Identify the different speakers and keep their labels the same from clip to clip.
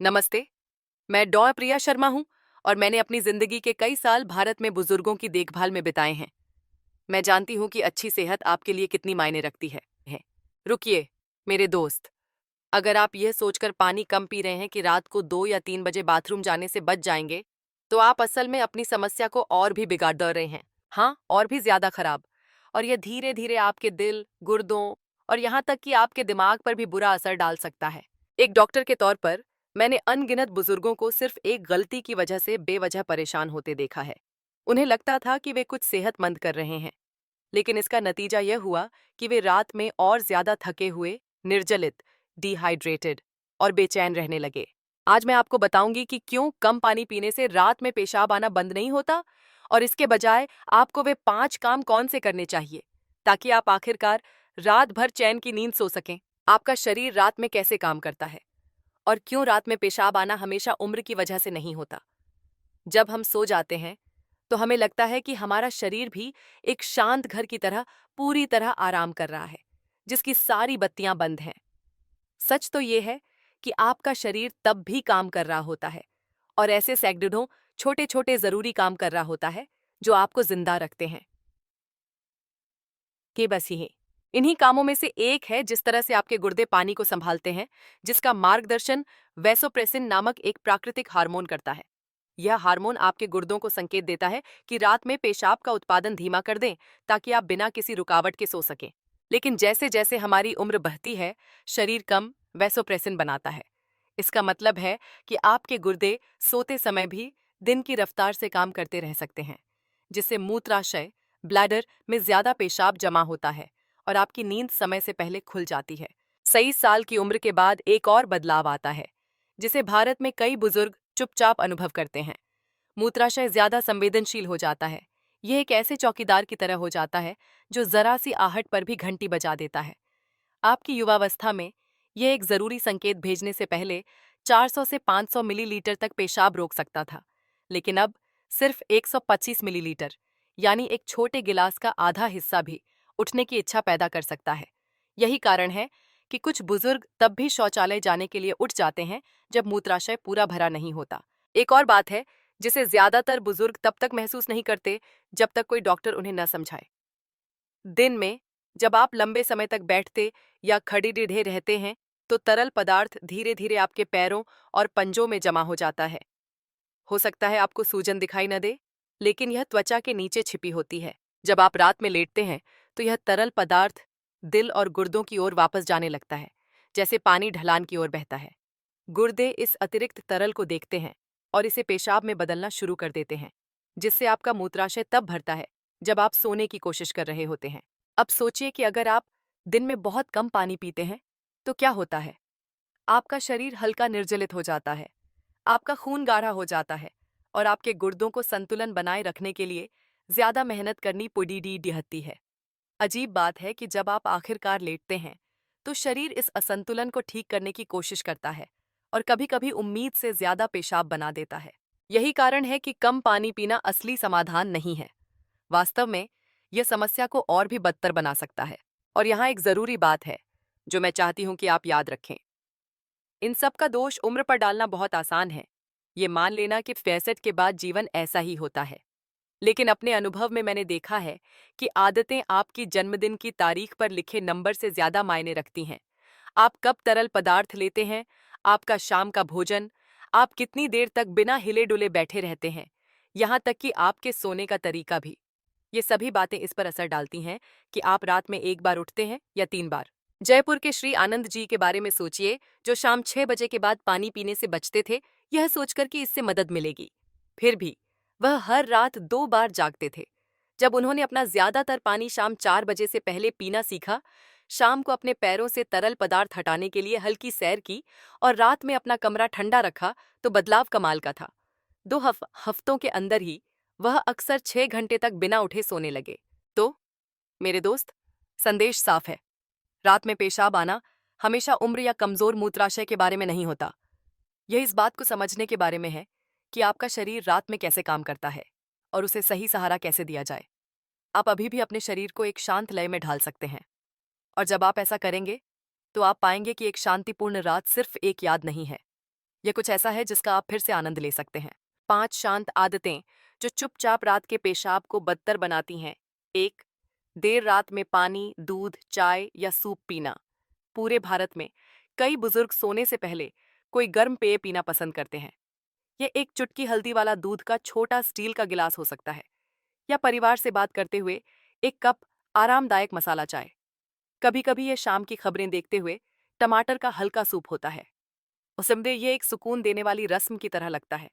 Speaker 1: नमस्ते। मैं डॉ प्रिया शर्मा हूँ और मैंने अपनी जिंदगी के कई साल भारत में बुजुर्गों की देखभाल में बिताए हैं। मैं जानती हूँ कि अच्छी सेहत आपके लिए कितनी मायने रखती है। रुकिए, मेरे दोस्त, अगर आप यह सोचकर पानी कम पी रहे हैं कि रात को 2 या 3 बजे बाथरूम जाने से बच जाएंगे, तो आप असल में अपनी समस्या को और भी बिगाड़ दे रहे हैं। हाँ, और भी ज्यादा खराब। और यह धीरे धीरे आपके दिल, गुर्दों और यहाँ तक कि आपके दिमाग पर भी बुरा असर डाल सकता है। एक डॉक्टर के तौर पर मैंने अनगिनत बुजुर्गों को सिर्फ एक गलती की वजह से बेवजह परेशान होते देखा है। उन्हें लगता था कि वे कुछ सेहतमंद कर रहे हैं, लेकिन इसका नतीजा यह हुआ कि वे रात में और ज्यादा थके हुए, निर्जलित, डिहाइड्रेटेड और बेचैन रहने लगे। आज मैं आपको बताऊंगी कि क्यों कम पानी पीने से रात में पेशाब आना बंद नहीं होता, और इसके बजाय आपको वे 5 काम कौन से करने चाहिए ताकि आप आखिरकार रात भर चैन की नींद सो सकें। आपका शरीर रात में कैसे काम करता है और क्यों रात में पेशाब आना हमेशा उम्र की वजह से नहीं होता। जब हम सो जाते हैं तो हमें लगता है कि हमारा शरीर भी एक शांत घर की तरह पूरी तरह आराम कर रहा है, जिसकी सारी बत्तियां बंद हैं। सच तो यह है कि आपका शरीर तब भी काम कर रहा होता है, और ऐसे सैकड़ों छोटे छोटे जरूरी काम कर रहा होता है जो आपको जिंदा रखते हैं। कि बस यही इन्हीं कामों में से एक है जिस तरह से आपके गुर्दे पानी को संभालते हैं, जिसका मार्गदर्शन वैसोप्रेसिन नामक एक प्राकृतिक हार्मोन करता है। यह हार्मोन आपके गुर्दों को संकेत देता है कि रात में पेशाब का उत्पादन धीमा कर दें, ताकि आप बिना किसी रुकावट के सो सकें। लेकिन जैसे जैसे हमारी उम्र बढ़ती है, शरीर कम वैसोप्रेसिन बनाता है। इसका मतलब है कि आपके गुर्दे सोते समय भी दिन की रफ्तार से काम करते रह सकते हैं, जिससे मूत्राशय, ब्लैडर में ज्यादा पेशाब जमा होता है और आपकी नींद समय से पहले खुल जाती है। 23 साल की उम्र के बाद एक और बदलाव आता है, जिसे भारत में कई बुजुर्ग चुपचाप अनुभव करते हैं। मूत्राशय ज्यादा संवेदनशील हो जाता है। यह एक ऐसे चौकीदार की तरह हो जाता है जो जरा सी आहट पर भी घंटी बजा देता है। आपकी युवावस्था में यह एक जरूरी संकेत भेजने से पहले 400 से 500 मिलीलीटर तक पेशाब रोक सकता था, लेकिन अब सिर्फ 125 मिलीलीटर, यानी एक छोटे गिलास का आधा हिस्सा भी उठने की इच्छा पैदा कर सकता है। यही कारण है कि कुछ बुजुर्ग तब भी शौचालय जाने के लिए उठ जाते हैं जब मूत्राशय पूरा भरा नहीं होता। एक और बात है जिसे ज्यादातर बुजुर्ग तब तक महसूस नहीं करते जब तक कोई डॉक्टर उन्हें न समझाए। दिन में जब आप लंबे समय तक बैठते या खड़े रीढ़े रहते हैं, तो तरल पदार्थ धीरे धीरे आपके पैरों और पंजों में जमा हो जाता है। हो सकता है आपको सूजन दिखाई न दे, लेकिन यह त्वचा के नीचे छिपी होती है। जब आप रात में लेटते हैं तो यह तरल पदार्थ दिल और गुर्दों की ओर वापस जाने लगता है, जैसे पानी ढलान की ओर बहता है। गुर्दे इस अतिरिक्त तरल को देखते हैं और इसे पेशाब में बदलना शुरू कर देते हैं, जिससे आपका मूत्राशय तब भरता है जब आप सोने की कोशिश कर रहे होते हैं। अब सोचिए कि अगर आप दिन में बहुत कम पानी पीते हैं तो क्या होता है। आपका शरीर हल्का निर्जलित हो जाता है, आपका खून गाढ़ा हो जाता है और आपके गुर्दों को संतुलन बनाए रखने के लिए ज्यादा मेहनत करनी पड़ी दिहती है। अजीब बात है कि जब आप आखिरकार लेटते हैं तो शरीर इस असंतुलन को ठीक करने की कोशिश करता है और कभी-कभी उम्मीद से ज्यादा पेशाब बना देता है। यही कारण है कि कम पानी पीना असली समाधान नहीं है। वास्तव में यह समस्या को और भी बदतर बना सकता है। और यहाँ एक जरूरी बात है जो मैं चाहती हूँ कि आप याद रखें। इन सब का दोष उम्र पर डालना बहुत आसान है। ये मान लेना कि 65 के बाद जीवन ऐसा ही होता है। लेकिन अपने अनुभव में मैंने देखा है कि आदतें आपकी जन्मदिन की तारीख पर लिखे नंबर से ज्यादा मायने रखती हैं। आप कब तरल पदार्थ लेते हैं, आपका शाम का भोजन, आप कितनी देर तक बिना हिले डुले बैठे रहते हैं, यहाँ तक कि आपके सोने का तरीका भी। ये सभी बातें इस पर असर डालती हैं कि आप रात में एक बार उठते हैं या 3 बार। जयपुर के श्री आनंद जी के बारे में सोचिए, जो शाम 6 बजे के बाद पानी पीने से बचते थे, यह सोचकर कि इससे मदद मिलेगी। फिर भी वह हर रात 2 बार जागते थे। जब उन्होंने अपना ज्यादातर पानी शाम 4 बजे से पहले पीना सीखा, शाम को अपने पैरों से तरल पदार्थ हटाने के लिए हल्की सैर की और रात में अपना कमरा ठंडा रखा, तो बदलाव कमाल का था। 2 हफ्तों के अंदर ही वह अक्सर 6 घंटे तक बिना उठे सोने लगे। तो मेरे दोस्त, संदेश साफ है। रात में पेशाब आना हमेशा उम्र या कमजोर मूत्राशय के बारे में नहीं होता। यह इस बात को समझने के बारे में है कि आपका शरीर रात में कैसे काम करता है और उसे सही सहारा कैसे दिया जाए। आप अभी भी अपने शरीर को एक शांत लय में ढाल सकते हैं, और जब आप ऐसा करेंगे तो आप पाएंगे कि एक शांतिपूर्ण रात सिर्फ एक याद नहीं है, यह कुछ ऐसा है जिसका आप फिर से आनंद ले सकते हैं। 5 शांत आदतें जो चुपचाप रात के पेशाब को बदतर बनाती हैं। 1. देर रात में पानी, दूध, चाय या सूप पीना। पूरे भारत में कई बुजुर्ग सोने से पहले कोई गर्म पेय पीना पसंद करते हैं। यह एक चुटकी हल्दी वाला दूध का छोटा स्टील का गिलास हो सकता है, या परिवार से बात करते हुए एक कप आरामदायक मसाला चाय। कभी कभी यह शाम की खबरें देखते हुए टमाटर का हल्का सूप होता है। मुसम्दे ये एक सुकून देने वाली रस्म की तरह लगता है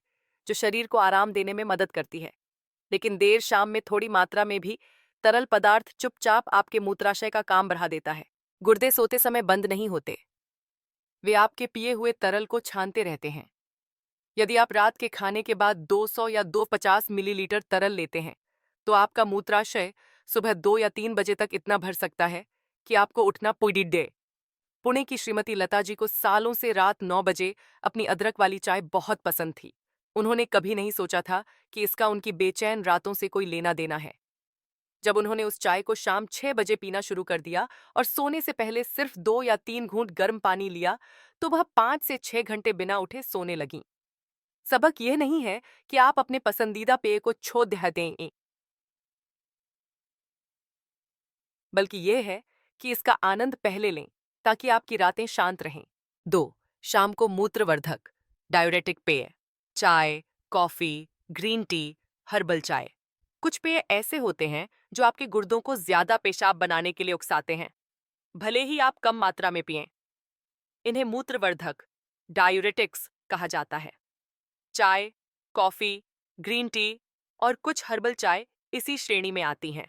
Speaker 1: जो शरीर को आराम देने में मदद करती है। लेकिन देर शाम में थोड़ी मात्रा में भी तरल पदार्थ चुपचाप आपके मूत्राशय का काम बढ़ा देता है। गुर्दे सोते समय बंद नहीं होते, वे आपके पिए हुए तरल को छानते रहते हैं। यदि आप रात के खाने के बाद 200 या 250 मिलीलीटर तरल लेते हैं, तो आपका मूत्राशय सुबह 2 या 3 बजे तक इतना भर सकता है कि आपको उठना पुडिड्डे। पुणे की श्रीमती लता जी को सालों से रात 9 बजे अपनी अदरक वाली चाय बहुत पसंद थी। उन्होंने कभी नहीं सोचा था कि इसका उनकी बेचैन रातों से कोई लेना देना है। जब उन्होंने उस चाय को शाम 6 बजे पीना शुरू कर दिया और सोने से पहले सिर्फ 2 या 3 घूंट गर्म पानी लिया, तो वह 5 से 6 घंटे बिना उठे सोने लगीं। सबक यह नहीं है कि आप अपने पसंदीदा पेय को छोड़ दें, बल्कि यह है कि इसका आनंद पहले लें ताकि आपकी रातें शांत रहें। 2. शाम को मूत्रवर्धक डायूरेटिक पेय। चाय, कॉफी, ग्रीन टी, हर्बल चाय। कुछ पेय ऐसे होते हैं जो आपके गुर्दों को ज्यादा पेशाब बनाने के लिए उकसाते हैं, भले ही आप कम मात्रा में पिएं। इन्हें मूत्रवर्धक डायूरेटिक्स कहा जाता है। चाय, कॉफी, ग्रीन टी और कुछ हर्बल चाय इसी श्रेणी में आती हैं।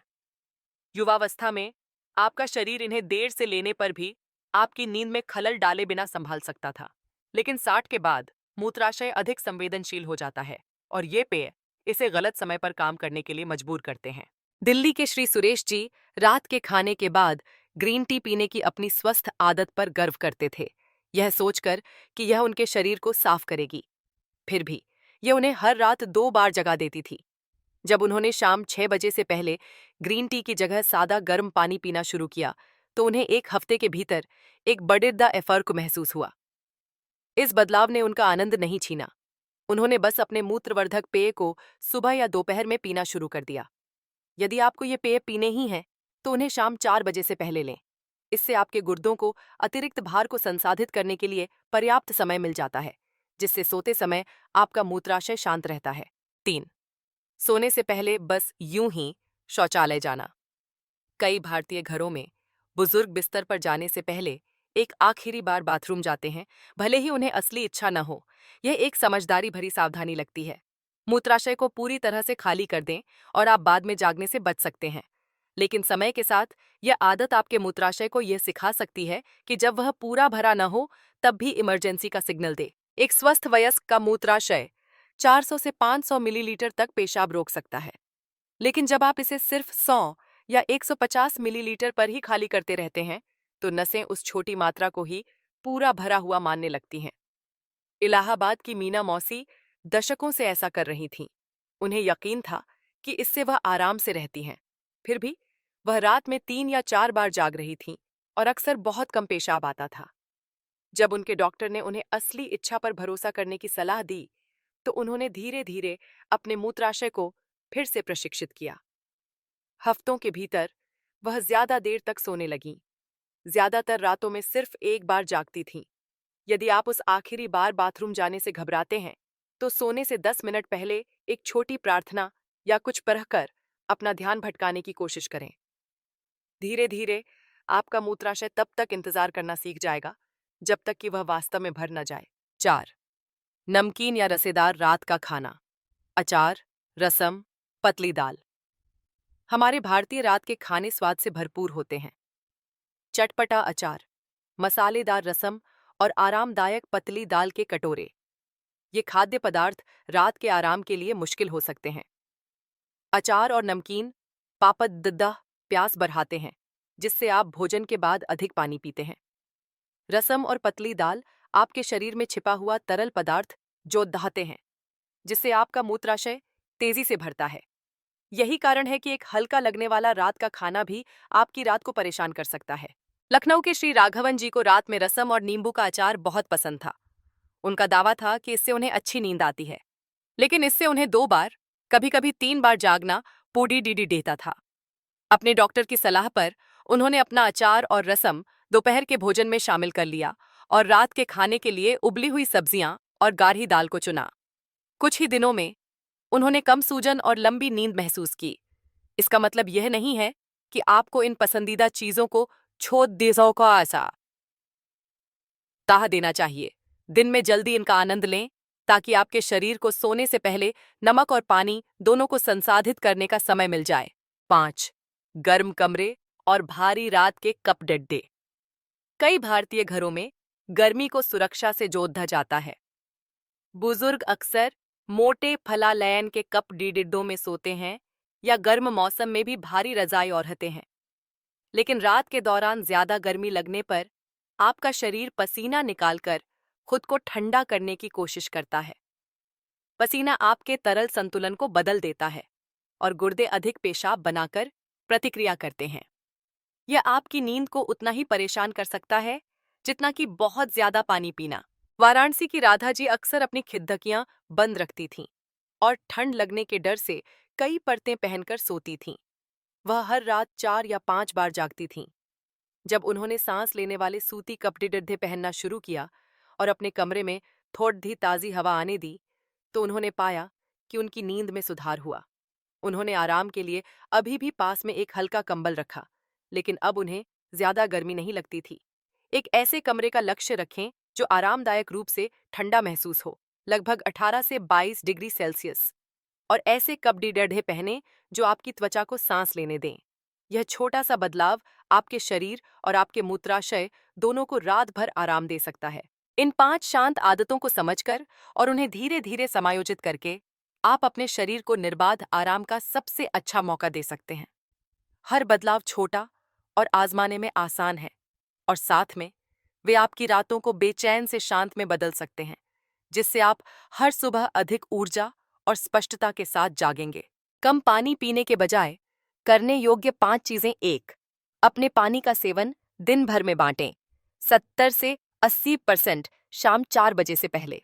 Speaker 1: युवावस्था में आपका शरीर इन्हें देर से लेने पर भी आपकी नींद में खलल डाले बिना संभाल सकता था, लेकिन 60 के बाद मूत्राशय अधिक संवेदनशील हो जाता है और ये पेय इसे गलत समय पर काम करने के लिए मजबूर करते हैं। दिल्ली के श्री सुरेश जी रात के खाने के बाद ग्रीन टी पीने की अपनी स्वस्थ आदत पर गर्व करते थे, यह सोचकर कि यह उनके शरीर को साफ करेगी। फिर भी यह उन्हें हर रात 2 बार जगा देती थी। जब उन्होंने शाम 6 बजे से पहले ग्रीन टी की जगह सादा गर्म पानी पीना शुरू किया, तो उन्हें 1 हफ्ते के भीतर एक बड़ेदा फर्क महसूस हुआ। इस बदलाव ने उनका आनंद नहीं छीना। उन्होंने बस अपने मूत्रवर्धक पेय को सुबह या दोपहर में पीना शुरू कर दिया। यदि आपको ये पेय पीने ही हैं, तो उन्हें शाम 4 बजे से पहले लें। इससे आपके गुर्दों को अतिरिक्त भार को संसाधित करने के लिए पर्याप्त समय मिल जाता है, जिससे सोते समय आपका मूत्राशय शांत रहता है। 3. सोने से पहले बस यूं ही शौचालय जाना। कई भारतीय घरों में बुजुर्ग बिस्तर पर जाने से पहले एक आखिरी बार बाथरूम जाते हैं, भले ही उन्हें असली इच्छा न हो। यह एक समझदारी भरी सावधानी लगती है। मूत्राशय को पूरी तरह से खाली कर दें और आप बाद में जागने से बच सकते हैं। लेकिन समय के साथ यह आदत आपके मूत्राशय को यह सिखा सकती है कि जब वह पूरा भरा न हो, तब भी इमरजेंसी का सिग्नल दे। एक स्वस्थ वयस्क का मूत्राशय 400 से 500 मिलीलीटर तक पेशाब रोक सकता है, लेकिन जब आप इसे सिर्फ 100 या 150 मिलीलीटर पर ही खाली करते रहते हैं, तो नसें उस छोटी मात्रा को ही पूरा भरा हुआ मानने लगती हैं। इलाहाबाद की मीना मौसी दशकों से ऐसा कर रही थीं। उन्हें यकीन था कि इससे वह आराम से रहती हैं। फिर भी वह रात में 3 या 4 बार जाग रही थीं और अक्सर बहुत कम पेशाब आता था। जब उनके डॉक्टर ने उन्हें असली इच्छा पर भरोसा करने की सलाह दी, तो उन्होंने धीरे धीरे अपने मूत्राशय को फिर से प्रशिक्षित किया। हफ्तों के भीतर वह ज्यादा देर तक सोने लगीं। ज्यादातर रातों में सिर्फ 1 बार जागती थीं। यदि आप उस आखिरी बार बाथरूम जाने से घबराते हैं, तो सोने से 10 मिनट पहले एक छोटी प्रार्थना या कुछ पढ़कर अपना ध्यान भटकाने की कोशिश करें। धीरे धीरे आपका मूत्राशय तब तक इंतजार करना सीख जाएगा जब तक कि वह वास्तव में भर न जाए। 4. नमकीन या रसेदार रात का खाना। अचार, रसम, पतली दाल। हमारे भारतीय रात के खाने स्वाद से भरपूर होते हैं। चटपटा अचार, मसालेदार रसम और आरामदायक पतली दाल के कटोरे। ये खाद्य पदार्थ रात के आराम के लिए मुश्किल हो सकते हैं। अचार और नमकीन पापद प्यास बढ़ाते हैं, जिससे आप भोजन के बाद अधिक पानी पीते हैं। रसम और पतली दाल आपके शरीर में छिपा हुआ तरल पदार्थ जो दहाते हैं, जिससे आपका मूत्राशय तेजी से भरता है। यही कारण है कि एक हल्का लगने वाला रात का खाना भी आपकी रात को परेशान कर सकता है। लखनऊ के श्री राघवन जी को रात में रसम और नींबू का अचार बहुत पसंद था। उनका दावा था कि इससे उन्हें अच्छी नींद आती है, लेकिन इससे उन्हें 2 बार, कभी-कभी 3 बार जागना पूरी डीडी देता था। अपने डॉक्टर की सलाह पर उन्होंने अपना अचार और रसम दोपहर के भोजन में शामिल कर लिया और रात के खाने के लिए उबली हुई सब्जियां और गाढ़ी दाल को चुना। कुछ ही दिनों में उन्होंने कम सूजन और लंबी नींद महसूस की। इसका मतलब यह नहीं है कि आपको इन पसंदीदा चीजों को छोड़ देने का आसा ताह देना चाहिए। दिन में जल्दी इनका आनंद लें ताकि आपके शरीर को सोने से पहले नमक और पानी दोनों को संसाधित करने का समय मिल जाए। 5. गर्म कमरे और भारी रात के कप डे। कई भारतीय घरों में गर्मी को सुरक्षा से जोड़ा जाता है। बुजुर्ग अक्सर मोटे फलालैन के कप डिड्डों में सोते हैं या गर्म मौसम में भी भारी रजाई ओढ़ते हैं। लेकिन रात के दौरान ज्यादा गर्मी लगने पर आपका शरीर पसीना निकालकर खुद को ठंडा करने की कोशिश करता है। पसीना आपके तरल संतुलन को बदल देता है और गुर्दे अधिक पेशाब बनाकर प्रतिक्रिया करते हैं। यह आपकी नींद को उतना ही परेशान कर सकता है जितना कि बहुत ज्यादा पानी पीना। वाराणसी की राधा जी अक्सर अपनी खिड़कियां बंद रखती थीं और ठंड लगने के डर से कई परतें पहनकर सोती थीं। वह हर रात 4 या 5 बार जागती थीं। जब उन्होंने सांस लेने वाले सूती कपड़े पहनना शुरू किया और अपने कमरे में थोड़ी ताज़ी हवा आने दी, तो उन्होंने पाया कि उनकी नींद में सुधार हुआ। उन्होंने आराम के लिए अभी भी पास में एक हल्का कंबल रखा, लेकिन अब उन्हें ज्यादा गर्मी नहीं लगती थी। एक ऐसे कमरे का लक्ष्य रखें जो आरामदायक रूप से ठंडा महसूस हो, लगभग 18 से 22 डिग्री सेल्सियस, और ऐसे कपड़े पहने जो आपकी त्वचा को सांस लेने दें। यह छोटा सा बदलाव आपके शरीर और आपके मूत्राशय दोनों को रात भर आराम दे सकता है। इन 5 शांत आदतों को समझकर और उन्हें धीरे धीरे समायोजित करके आप अपने शरीर को निर्बाध आराम का सबसे अच्छा मौका दे सकते हैं। हर बदलाव छोटा और आजमाने में आसान है, और साथ में वे आपकी रातों को बेचैन से शांत में बदल सकते हैं, जिससे आप हर सुबह अधिक ऊर्जा और स्पष्टता के साथ जागेंगे। कम पानी पीने के बजाय करने योग्य 5 चीजें। 1. अपने पानी का सेवन दिन भर में बांटें। 70 से 80% शाम 4 बजे से पहले।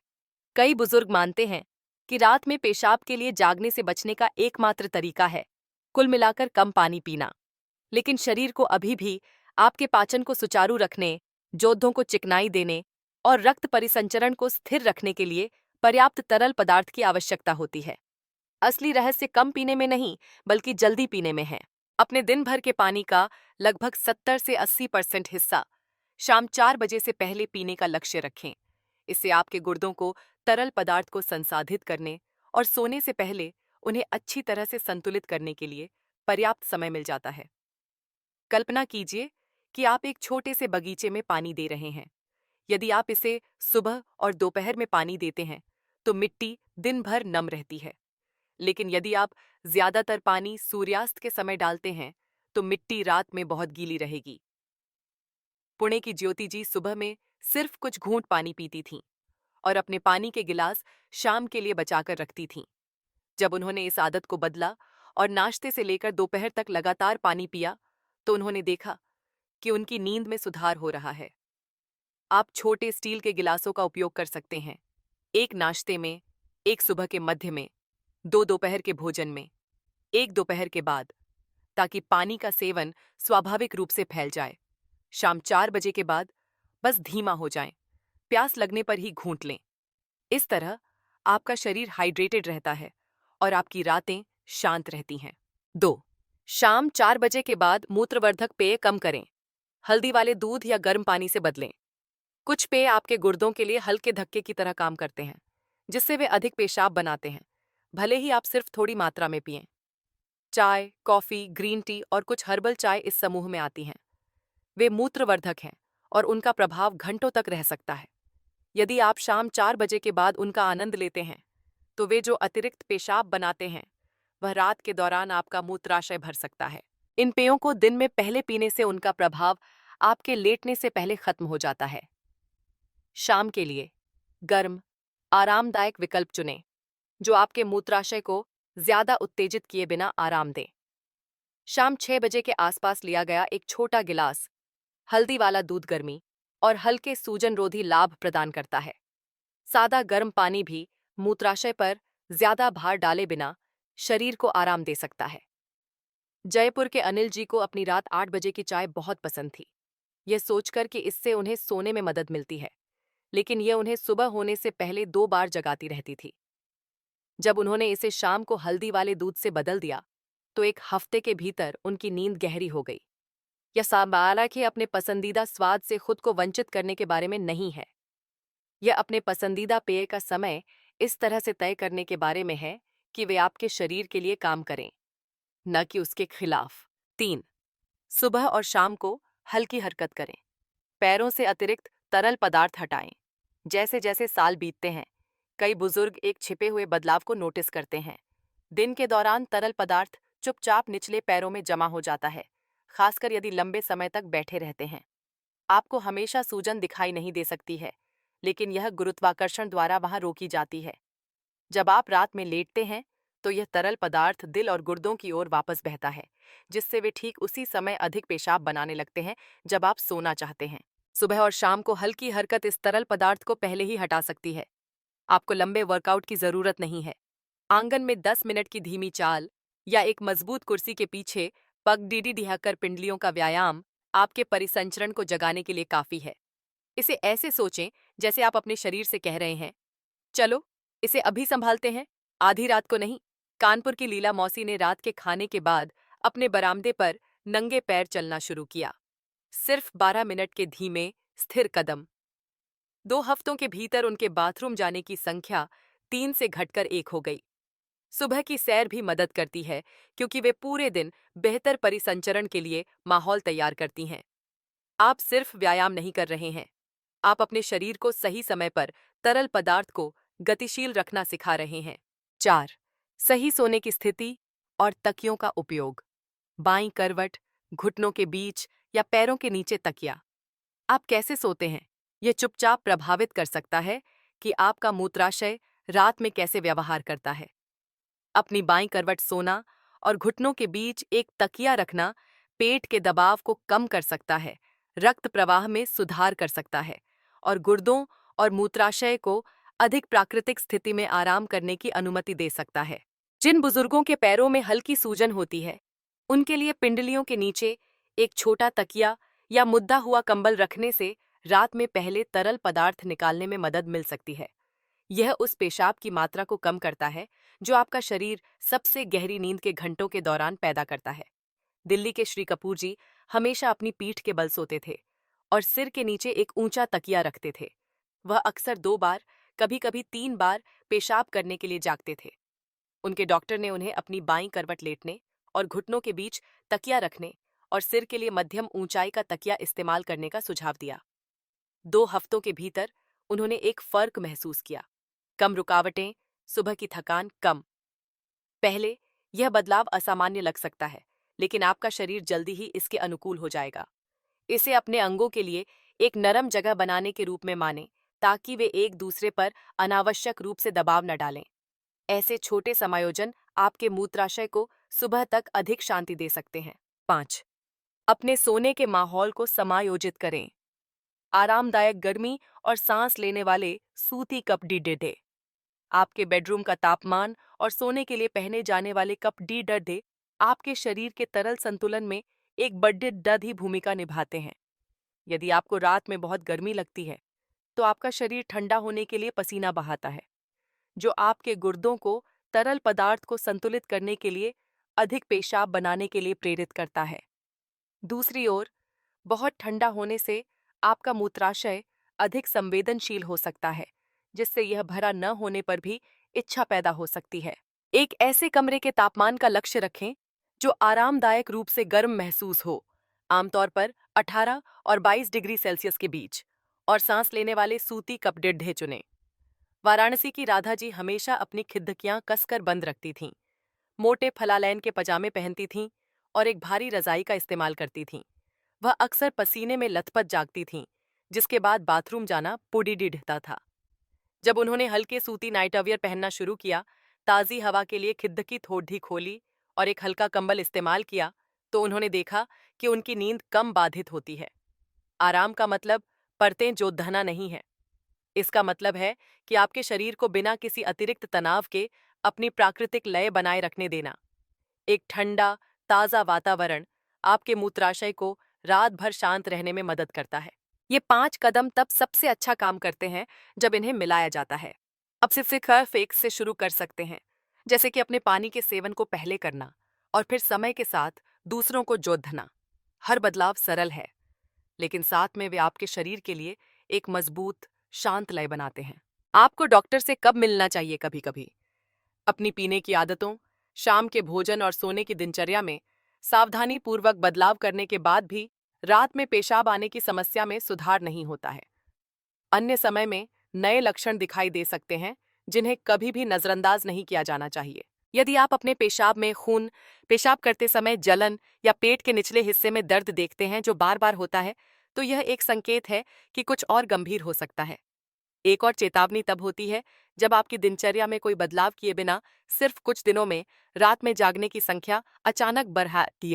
Speaker 1: कई बुजुर्ग मानते हैं कि रात में पेशाब के लिए जागने से बचने का एकमात्र तरीका है कुल मिलाकर कम पानी पीना। लेकिन शरीर को अभी भी आपके पाचन को सुचारू रखने, जोड़ों को चिकनाई देने और रक्त परिसंचरण को स्थिर रखने के लिए पर्याप्त तरल पदार्थ की आवश्यकता होती है। असली रहस्य कम पीने में नहीं, बल्कि जल्दी पीने में है। अपने दिन भर के पानी का लगभग 70 से 80% हिस्सा शाम 4 बजे से पहले पीने का लक्ष्य रखें। इससे आपके गुर्दों को तरल पदार्थ को संसाधित करने और सोने से पहले उन्हें अच्छी तरह से संतुलित करने के लिए पर्याप्त समय मिल जाता है। कल्पना कीजिए कि आप एक छोटे से बगीचे में पानी दे रहे हैं। यदि आप इसे सुबह और दोपहर में पानी देते हैं, तो मिट्टी दिन भर नम रहती है। लेकिन यदि आप ज्यादातर पानी सूर्यास्त के समय डालते हैं, तो मिट्टी रात में बहुत गीली रहेगी। पुणे की ज्योति जी सुबह में सिर्फ कुछ घूंट पानी पीती थीं और अपने पानी के गिलास शाम के लिए बचाकर रखती थीं। जब उन्होंने इस आदत को बदला और नाश्ते से लेकर दोपहर तक लगातार पानी पिया, तो उन्होंने देखा कि उनकी नींद में सुधार हो रहा है। आप छोटे स्टील के गिलासों का उपयोग कर सकते हैं, एक नाश्ते में, एक सुबह के मध्य में, 2 दोपहर के भोजन में, एक दोपहर के बाद, ताकि पानी का सेवन स्वाभाविक रूप से फैल जाए। शाम 4 बजे के बाद बस धीमा हो जाएं, प्यास लगने पर ही घूंट लें। इस तरह आपका शरीर हाइड्रेटेड रहता है और आपकी रातें शांत रहती हैं। 2. शाम 4 बजे के बाद मूत्रवर्धक पेय कम करें। हल्दी वाले दूध या गर्म पानी से बदलें। कुछ पेय आपके गुर्दों के लिए हल्के धक्के की तरह काम करते हैं, जिससे वे अधिक पेशाब बनाते हैं, भले ही आप सिर्फ थोड़ी मात्रा में पिएं। चाय, कॉफी, ग्रीन टी और कुछ हर्बल चाय इस समूह में आती हैं। वे मूत्रवर्धक हैं और उनका प्रभाव घंटों तक रह सकता है। यदि आप शाम 4 बजे के बाद उनका आनंद लेते हैं, तो वे जो अतिरिक्त पेशाब बनाते हैं, वह रात के दौरान आपका मूत्राशय भर सकता है। इन पेयों को दिन में पहले पीने से उनका प्रभाव आपके लेटने से पहले खत्म हो जाता है। शाम के लिए गर्म, आरामदायक विकल्प चुनें, जो आपके मूत्राशय को ज्यादा उत्तेजित किए बिना आराम दें। शाम 6 बजे के आसपास लिया गया एक छोटा गिलास हल्दी वाला दूध गर्मी और हल्के सूजन रोधी लाभ प्रदान करता है। सादा गर्म पानी भी मूत्राशय पर ज्यादा भार डाले बिना शरीर को आराम दे सकता है। जयपुर के अनिल जी को अपनी रात 8 बजे की चाय बहुत पसंद थी, यह सोचकर कि इससे उन्हें सोने में मदद मिलती है, लेकिन यह उन्हें सुबह होने से पहले 2 बार जगाती रहती थी। जब उन्होंने इसे शाम को हल्दी वाले दूध से बदल दिया, तो एक हफ्ते के भीतर उनकी नींद गहरी हो गई। यह हालांकि अपने पसंदीदा स्वाद से खुद को वंचित करने के बारे में नहीं है। यह अपने पसंदीदा पेय का समय इस तरह से तय करने के बारे में है कि वे आपके शरीर के लिए काम करें, न कि उसके खिलाफ। 3. सुबह और शाम को हल्की हरकत करें। पैरों से अतिरिक्त तरल पदार्थ हटाएं। जैसे जैसे साल बीतते हैं, कई बुजुर्ग एक छिपे हुए बदलाव को नोटिस करते हैं। दिन के दौरान तरल पदार्थ चुपचाप निचले पैरों में जमा हो जाता है, खासकर यदि लंबे समय तक बैठे रहते हैं। आपको हमेशा सूजन दिखाई नहीं दे सकती है, लेकिन यह गुरुत्वाकर्षण द्वारा वहां रोकी जाती है। जब आप रात में लेटते हैं, तो यह तरल पदार्थ दिल और गुर्दों की ओर वापस बहता है, जिससे वे ठीक उसी समय अधिक पेशाब बनाने लगते हैं जब आप सोना चाहते हैं। सुबह और शाम को हल्की हरकत इस तरल पदार्थ को पहले ही हटा सकती है। आपको लंबे वर्कआउट की जरूरत नहीं है। आंगन में 10 मिनट की धीमी चाल या एक मजबूत कुर्सी के पीछे पग डीडी ढियाकर पिंडलियों का व्यायाम आपके परिसंचरण को जगाने के लिए काफी है। इसे ऐसे सोचें जैसे आप अपने शरीर से कह रहे हैं, चलो इसे अभी संभालते हैं, आधी रात को नहीं। कानपुर की लीला मौसी ने रात के खाने के बाद अपने बरामदे पर नंगे पैर चलना शुरू किया। सिर्फ 12 मिनट के धीमे स्थिर कदम। 2 हफ्तों के भीतर उनके बाथरूम जाने की संख्या 3 से घटकर 1 हो गई। सुबह की सैर भी मदद करती है, क्योंकि वे पूरे दिन बेहतर परिसंचरण के लिए माहौल तैयार करती हैं। आप सिर्फ व्यायाम नहीं कर रहे हैं, आप अपने शरीर को सही समय पर तरल पदार्थ को गतिशील रखना सिखा रहे हैं। 4. सही सोने की स्थिति और तकियों का उपयोग। बाईं करवट, घुटनों के बीच या पैरों के नीचे तकिया। आप कैसे सोते हैं, यह चुपचाप प्रभावित कर सकता है कि आपका मूत्राशय रात में कैसे व्यवहार करता है। अपनी बाईं करवट सोना और घुटनों के बीच एक तकिया रखना पेट के दबाव को कम कर सकता है, रक्त प्रवाह में सुधार कर सकता है और गुर्दों और मूत्राशय को अधिक प्राकृतिक स्थिति में आराम करने की अनुमति दे सकता है। जिन बुजुर्गों के पैरों में हल्की सूजन होती है, उनके लिए पिंडलियों के नीचे एक छोटा तकिया या मुद्दा हुआ कंबल रखने से रात में पहले तरल पदार्थ निकालने में मदद मिल सकती है। यह उस पेशाब की मात्रा को कम करता है जो आपका शरीर सबसे गहरी नींद के घंटों के दौरान पैदा करता है। दिल्ली के श्री कपूर जी हमेशा अपनी पीठ के बल सोते थे और सिर के नीचे एक ऊंचा तकिया रखते थे। वह अक्सर 2 बार, कभी कभी 3 बार पेशाब करने के लिए जागते थे। उनके डॉक्टर ने उन्हें अपनी बाईं करवट लेटने और घुटनों के बीच तकिया रखने और सिर के लिए मध्यम ऊंचाई का तकिया इस्तेमाल करने का सुझाव दिया। 2 हफ्तों के भीतर उन्होंने एक फर्क महसूस किया। कम रुकावटें, सुबह की थकान कम। पहले यह बदलाव असामान्य लग सकता है, लेकिन आपका शरीर जल्दी ही इसके अनुकूल हो जाएगा। इसे अपने अंगों के लिए एक नरम जगह बनाने के रूप में मानें, ताकि वे एक दूसरे पर अनावश्यक रूप से दबाव न डालें। ऐसे छोटे समायोजन आपके मूत्राशय को सुबह तक अधिक शांति दे सकते हैं। 5. अपने सोने के माहौल को समायोजित करें। आरामदायक गर्मी और सांस लेने वाले सूती कपड़े दें। आपके बेडरूम का तापमान और सोने के लिए पहने जाने वाले कपड़े आपके शरीर के तरल संतुलन में एक बड़ी भूमिका निभाते हैं। यदि आपको रात में बहुत गर्मी लगती है, तो आपका शरीर ठंडा होने के लिए पसीना बहाता है, जो आपके गुर्दों को तरल पदार्थ को संतुलित करने के लिए अधिक पेशाब बनाने के लिए प्रेरित करता है। दूसरी ओर, बहुत ठंडा होने से आपका मूत्राशय अधिक संवेदनशील हो सकता है, जिससे यह भरा न होने पर भी इच्छा पैदा हो सकती है। एक ऐसे कमरे के तापमान का लक्ष्य रखें जो आरामदायक रूप से गर्म महसूस हो, आमतौर पर 18 और 22 डिग्री सेल्सियस के बीच, और सांस लेने वाले सूती कपड़े चुनें। वाराणसी की राधा जी हमेशा अपनी खिड़कियां कसकर बंद रखती थीं, मोटे फलालैन के पजामे पहनती थीं और एक भारी रजाई का इस्तेमाल करती थीं। वह अक्सर पसीने में लथपथ जागती थीं, जिसके बाद बाथरूम जाना पुडीडिढ़ता था। जब उन्होंने हल्के सूती नाइटवियर पहनना शुरू किया, ताज़ी हवा के लिए खिड़की थोड़ी खोली और एक हल्का कंबल इस्तेमाल किया, तो उन्होंने देखा कि उनकी नींद कम बाधित होती है। आराम का मतलब परतें जोतधना नहीं है। इसका मतलब है कि आपके शरीर को बिना किसी अतिरिक्त तनाव के अपनी प्राकृतिक लय बनाए रखने देना। एक ठंडा, ताज़ा वातावरण आपके मूत्राशय को रात भर शांत रहने में मदद करता है। ये 5 कदम तब सबसे अच्छा काम करते हैं जब इन्हें मिलाया जाता है। अब सिर्फ फेक से शुरू कर सकते हैं, जैसे कि अपने पानी के सेवन को पहले करना और फिर समय के साथ दूसरों को जोधना। हर बदलाव सरल है, लेकिन साथ में वे आपके शरीर के लिए एक मजबूत, शांत लय बनाते हैं। आपको डॉक्टर से कब मिलना चाहिए? कभी कभी अपनी पीने की आदतों, शाम के भोजन और सोने की दिनचर्या में सावधानी पूर्वक बदलाव करने के बाद भी रात में पेशाब आने की समस्या में सुधार नहीं होता है। अन्य समय में नए लक्षण दिखाई दे सकते हैं जिन्हें कभी भी नजरअंदाज नहीं किया जाना चाहिए। यदि आप अपने पेशाब में खून, पेशाब करते समय जलन या पेट के निचले हिस्से में दर्द देखते हैं जो बार बार होता है, तो यह एक संकेत है कि कुछ और गंभीर हो सकता है। एक और चेतावनी तब होती है जब आपकी दिनचर्या में कोई बदलाव किए बिना सिर्फ कुछ दिनों में रात में जागने की संख्या अचानक बढ़ती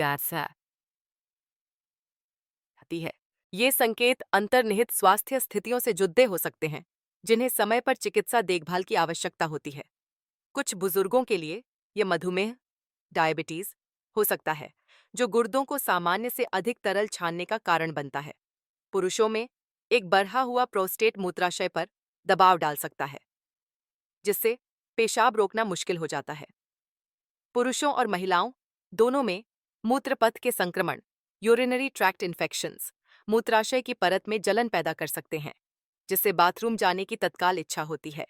Speaker 1: है। ये संकेत अंतर्निहित स्वास्थ्य स्थितियों से जुड़े हो सकते हैं, जिन्हें समय पर चिकित्सा देखभाल की आवश्यकता होती है। कुछ बुजुर्गों के लिए यह मधुमेह, डायबिटीज हो सकता है, जो गुर्दों को सामान्य से अधिक तरल छानने का कारण बनता है। पुरुषों में एक बढ़ा हुआ प्रोस्टेट मूत्राशय पर दबाव डाल सकता है, जिससे पेशाब रोकना मुश्किल हो जाता है। पुरुषों और महिलाओं दोनों में मूत्रपथ के संक्रमण, यूरिनरी ट्रैक्ट इन्फेक्शंस, मूत्राशय की परत में जलन पैदा कर सकते हैं, जिससे बाथरूम जाने की तत्काल इच्छा होती है।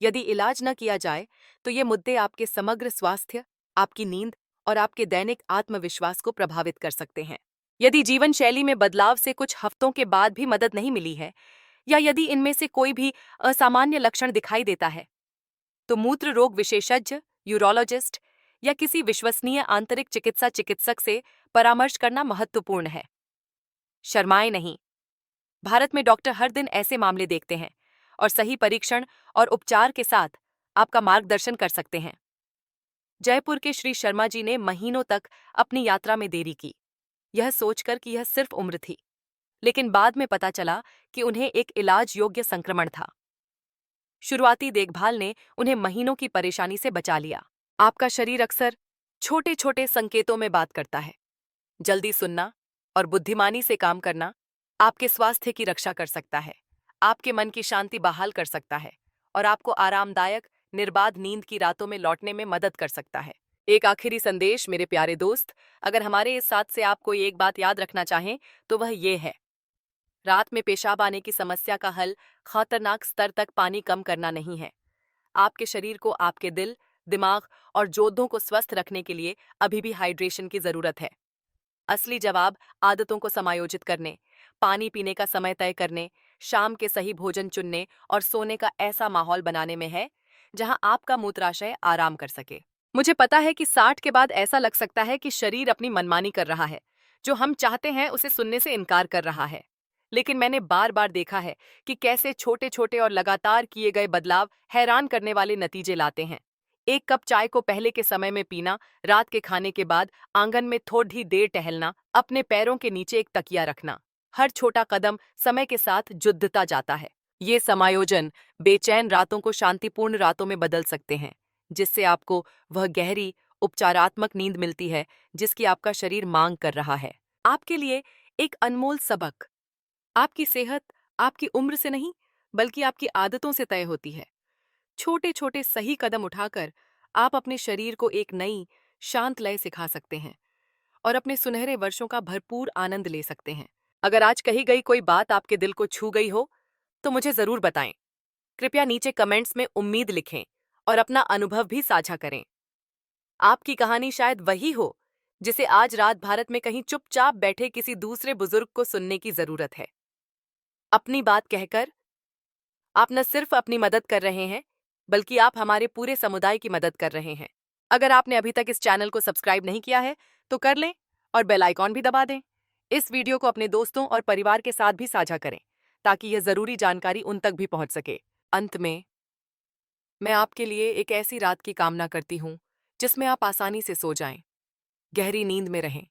Speaker 1: यदि इलाज न किया जाए तो ये मुद्दे आपके समग्र स्वास्थ्य, आपकी नींद और आपके दैनिक आत्मविश्वास को प्रभावित कर सकते हैं। यदि जीवन शैली में बदलाव से कुछ हफ्तों के बाद भी मदद नहीं मिली है, या यदि इनमें से कोई भी असामान्य लक्षण दिखाई देता है, तो मूत्र रोग विशेषज्ञ, यूरोलॉजिस्ट या किसी विश्वसनीय आंतरिक चिकित्सा चिकित्सक से परामर्श करना महत्वपूर्ण है। शर्माएं नहीं। भारत में डॉक्टर हर दिन ऐसे मामले देखते हैं और सही परीक्षण और उपचार के साथ आपका मार्गदर्शन कर सकते हैं। जयपुर के श्री शर्मा जी ने महीनों तक अपनी यात्रा में देरी की, यह सोचकर कि यह सिर्फ उम्र थी, लेकिन बाद में पता चला कि उन्हें एक इलाज योग्य संक्रमण था। शुरुआती देखभाल ने उन्हें महीनों की परेशानी से बचा लिया। आपका शरीर अक्सर छोटे छोटे संकेतों में बात करता है। जल्दी सुनना और बुद्धिमानी से काम करना आपके स्वास्थ्य की रक्षा कर सकता है, आपके मन की शांति बहाल कर सकता है और आपको आरामदायक, निर्बाध नींद की रातों में लौटने में मदद कर सकता है। एक आखिरी संदेश मेरे प्यारे दोस्त, अगर हमारे इस साथ से आप कोई एक बात याद रखना चाहें तो वह ये है, रात में पेशाब आने की समस्या का हल खतरनाक स्तर तक पानी कम करना नहीं है। आपके शरीर को आपके दिल, दिमाग और जोड़ों को स्वस्थ रखने के लिए अभी भी हाइड्रेशन की जरूरत है। असली जवाब आदतों को समायोजित करने, पानी पीने का समय तय करने, शाम के सही भोजन चुनने और सोने का ऐसा माहौल बनाने में है जहां आपका मूत्राशय आराम कर सके। मुझे पता है कि 60 के बाद ऐसा लग सकता है कि शरीर अपनी मनमानी कर रहा है, जो हम चाहते हैं उसे सुनने से इनकार कर रहा है। लेकिन मैंने बार बार देखा है कि कैसे छोटे छोटे और लगातार किए गए बदलाव हैरान करने वाले नतीजे लाते हैं। एक कप चाय को पहले के समय में पीना, रात के खाने के बाद आंगन में थोड़ी देर टहलना, अपने पैरों के नीचे एक तकिया रखना, हर छोटा कदम समय के साथ जुड़ता जाता है। ये समायोजन बेचैन रातों को शांतिपूर्ण रातों में बदल सकते हैं, जिससे आपको वह गहरी, उपचारात्मक नींद मिलती है जिसकी आपका शरीर मांग कर रहा है। आपके लिए एक अनमोल सबक, आपकी सेहत आपकी उम्र से नहीं बल्कि आपकी आदतों से तय होती है। छोटे छोटे सही कदम उठाकर आप अपने शरीर को एक नई, शांत लय सिखा सकते हैं और अपने सुनहरे वर्षों का भरपूर आनंद ले सकते हैं। अगर आज कही गई कोई बात आपके दिल को छू गई हो तो मुझे जरूर बताएं। कृपया नीचे कमेंट्स में उम्मीद लिखें और अपना अनुभव भी साझा करें। आपकी कहानी शायद वही हो जिसे आज रात भारत में कहीं चुपचाप बैठे किसी दूसरे बुजुर्ग को सुनने की जरूरत है। अपनी बात कहकर आप न सिर्फ अपनी मदद कर रहे हैं, बल्कि आप हमारे पूरे समुदाय की मदद कर रहे हैं। अगर आपने अभी तक इस चैनल को सब्सक्राइब नहीं किया है तो कर लें और बेल आइकॉन भी दबा दें। इस वीडियो को अपने दोस्तों और परिवार के साथ भी साझा करें ताकि यह जरूरी जानकारी उन तक भी पहुंच सके। अंत में मैं आपके लिए एक ऐसी रात की कामना करती हूँ जिसमें आप आसानी से सो जाएं, गहरी नींद में रहें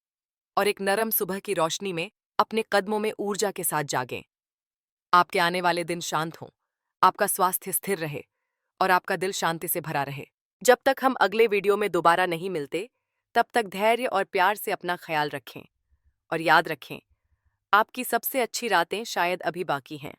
Speaker 1: और एक नरम सुबह की रोशनी में अपने कदमों में ऊर्जा के साथ जागें। आपके आने वाले दिन शांत हों, आपका स्वास्थ्य स्थिर रहे और आपका दिल शांति से भरा रहे। जब तक हम अगले वीडियो में दोबारा नहीं मिलते, तब तक धैर्य और प्यार से अपना ख्याल रखें और याद रखें, आपकी सबसे अच्छी रातें शायद अभी बाकी हैं।